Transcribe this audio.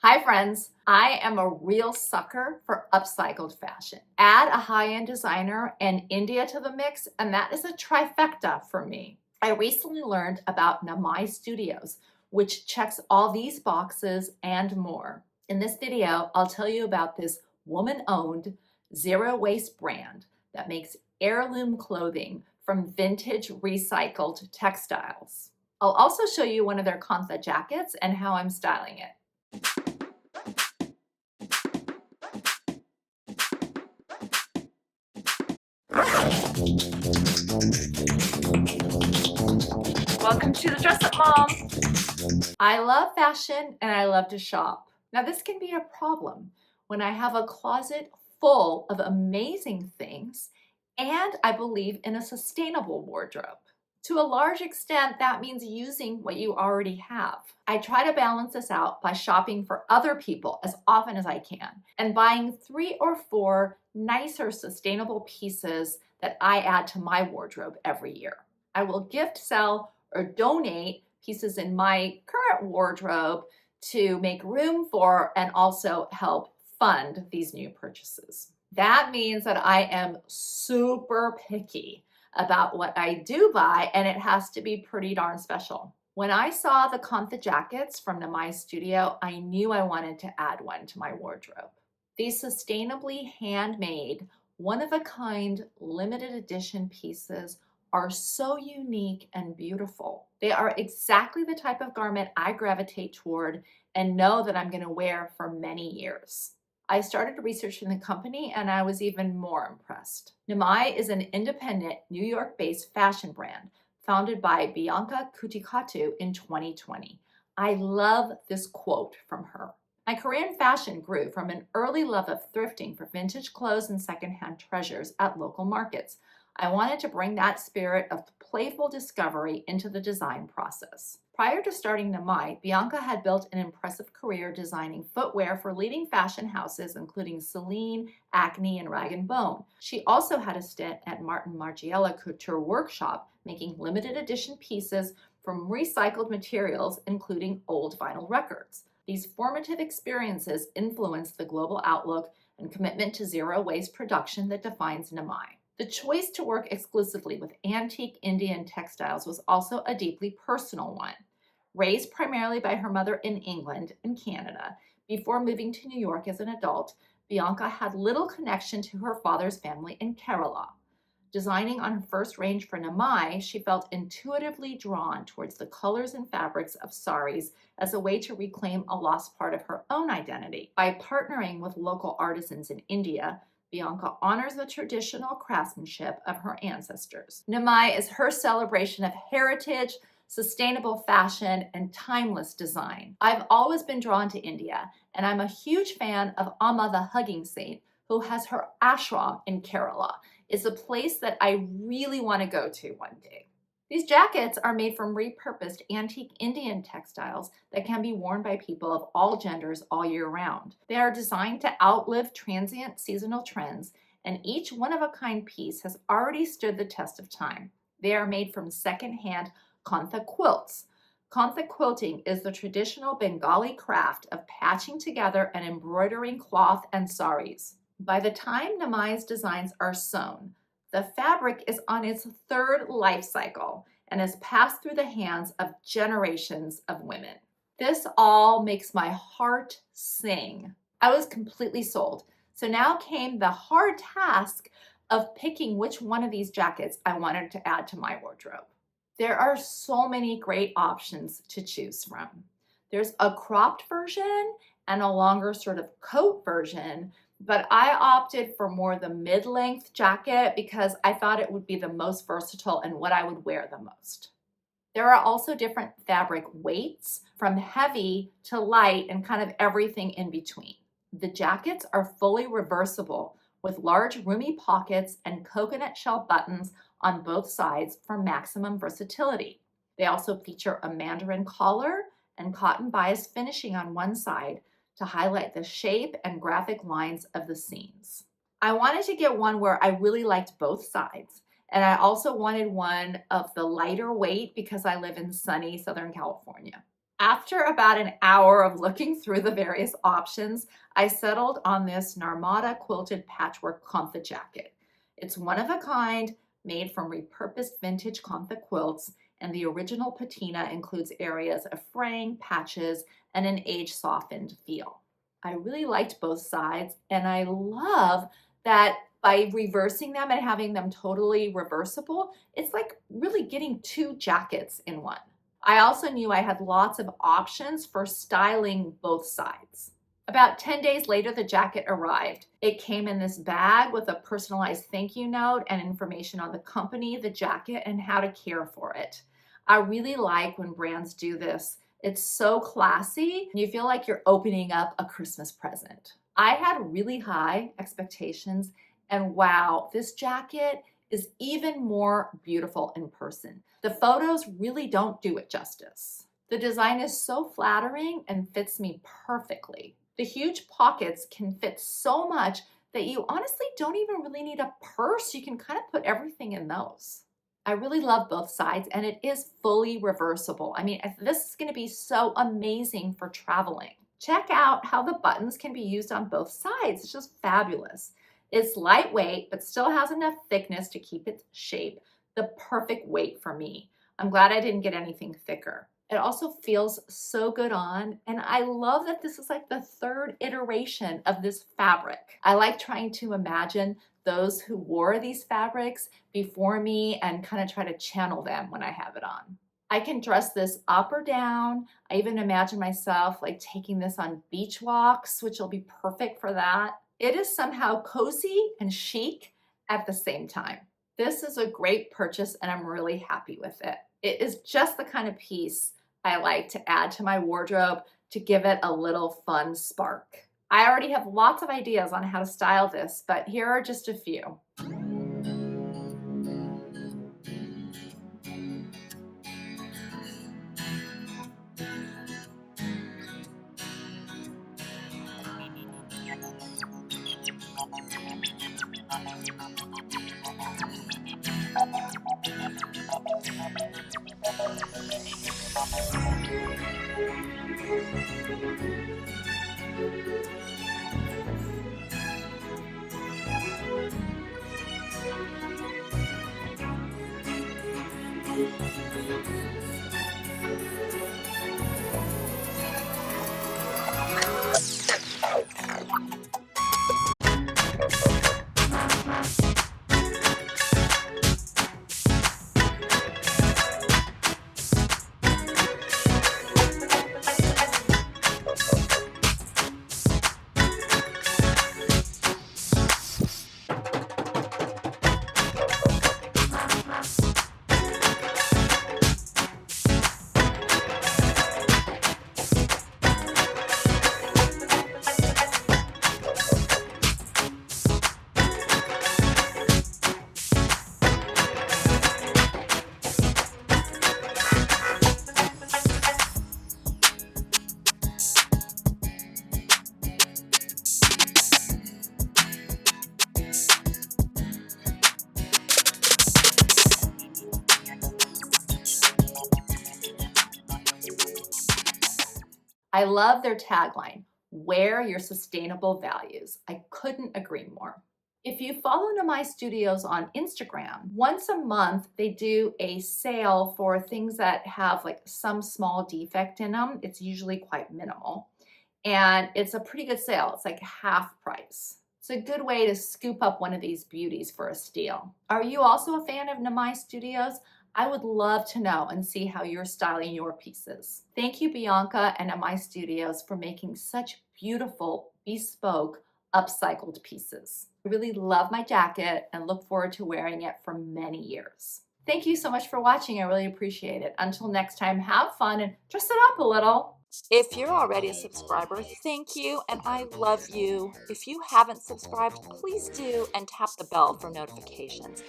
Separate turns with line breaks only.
Hi friends, I am a real sucker for upcycled fashion. Add a high-end designer and India to the mix, and that is a trifecta for me. I recently learned about Namai Studios, which checks all these boxes and more. In this video, I'll tell you about this woman-owned, zero-waste brand that makes heirloom clothing from vintage recycled textiles. I'll also show you one of their Kantha jackets and how I'm styling it. Welcome to the Dress Up Mom. I love fashion and I love to shop. Now this can be a problem when I have a closet full of amazing things and I believe in a sustainable wardrobe. To a large extent, that means using what you already have. I try to balance this out by shopping for other people as often as I can and buying 3 or 4 nicer sustainable pieces that I add to my wardrobe every year. I will gift, sell, or donate pieces in my current wardrobe to make room for and also help fund these new purchases. That means that I am super picky about what I do buy, and it has to be pretty darn special. When I saw the Kantha jackets from Namai Studio, I knew I wanted to add one to my wardrobe. These sustainably handmade, one-of-a-kind, limited edition pieces are so unique and beautiful. They are exactly the type of garment I gravitate toward and know that I'm going to wear for many years. I started researching the company and I was even more impressed. Namai is an independent New York-based fashion brand founded by Bianca Kuttickattu in 2020. I love this quote from her. My career in fashion grew from an early love of thrifting for vintage clothes and secondhand treasures at local markets. I wanted to bring that spirit of playful discovery into the design process. Prior to starting Namai, Bianca had built an impressive career designing footwear for leading fashion houses including Celine, Acne, and Rag & Bone. She also had a stint at Martin Margiela Couture Workshop, making limited edition pieces from recycled materials including old vinyl records. These formative experiences influenced the global outlook and commitment to zero-waste production that defines Namai. The choice to work exclusively with antique Indian textiles was also a deeply personal one. Raised primarily by her mother in England and Canada, before moving to New York as an adult, Bianca had little connection to her father's family in Kerala. Designing on her first range for Namai, she felt intuitively drawn towards the colors and fabrics of saris as a way to reclaim a lost part of her own identity. By partnering with local artisans in India, Bianca honors the traditional craftsmanship of her ancestors. Namai is her celebration of heritage, sustainable fashion, and timeless design. I've always been drawn to India, and I'm a huge fan of Amma the Hugging Saint, who has her ashram in Kerala. It's a place that I really want to go to one day. These jackets are made from repurposed antique Indian textiles that can be worn by people of all genders all year round. They are designed to outlive transient seasonal trends, and each one-of-a-kind piece has already stood the test of time. They are made from second-hand Kantha quilts. Kantha quilting is the traditional Bengali craft of patching together and embroidering cloth and saris. By the time Namai's designs are sewn, the fabric is on its 3rd life cycle and has passed through the hands of generations of women. This all makes my heart sing. I was completely sold. So now came the hard task of picking which one of these jackets I wanted to add to my wardrobe. There are so many great options to choose from. There's a cropped version and a longer sort of coat version, but I opted for more the mid-length jacket because I thought it would be the most versatile and what I would wear the most. There are also different fabric weights, from heavy to light and kind of everything in between. The jackets are fully reversible with large roomy pockets and coconut shell buttons on both sides for maximum versatility. They also feature a mandarin collar and cotton bias finishing on one side to highlight the shape and graphic lines of the seams. I wanted to get one where I really liked both sides, and I also wanted one of the lighter weight because I live in sunny Southern California. After about an hour of looking through the various options, I settled on this Narmada quilted patchwork Kantha jacket. It's one of a kind, made from repurposed vintage Kantha quilts, and the original patina includes areas of fraying, patches, and an age-softened feel. I really liked both sides, and I love that by reversing them and having them totally reversible, it's like really getting two jackets in one. I also knew I had lots of options for styling both sides. About 10 days later, the jacket arrived. It came in this bag with a personalized thank you note and information on the company, the jacket, and how to care for it. I really like when brands do this. It's so classy, and you feel like you're opening up a Christmas present. I had really high expectations, and wow, this jacket is even more beautiful in person. The photos really don't do it justice. The design is so flattering and fits me perfectly. The huge pockets can fit so much that you honestly don't even really need a purse. You can kind of put everything in those. I really love both sides, and it is fully reversible. I mean, this is going to be so amazing for traveling. Check out how the buttons can be used on both sides. It's just fabulous. It's lightweight, but still has enough thickness to keep its shape. The perfect weight for me. I'm glad I didn't get anything thicker. It also feels so good on, and I love that this is like the third iteration of this fabric. I like trying to imagine those who wore these fabrics before me and kind of try to channel them when I have it on. I can dress this up or down. I even imagine myself like taking this on beach walks, which will be perfect for that. It is somehow cozy and chic at the same time. This is a great purchase, and I'm really happy with it. It is just the kind of piece I like to add to my wardrobe to give it a little fun spark. I already have lots of ideas on how to style this, but here are just a few. I love their tagline, wear your sustainable values. I couldn't agree more. If you follow Namai Studios on Instagram, once a month they do a sale for things that have like some small defect in them. It's usually quite minimal. And it's a pretty good sale. It's like half price. It's a good way to scoop up one of these beauties for a steal. Are you also a fan of Namai Studios? I would love to know and see how you're styling your pieces. Thank you, Bianca and Namai Studios, for making such beautiful, bespoke, upcycled pieces. I really love my jacket and look forward to wearing it for many years. Thank you so much for watching. I really appreciate it. Until next time, have fun and dress it up a little. If you're already a subscriber, thank you, and I love you. If you haven't subscribed, please do, and tap the bell for notifications.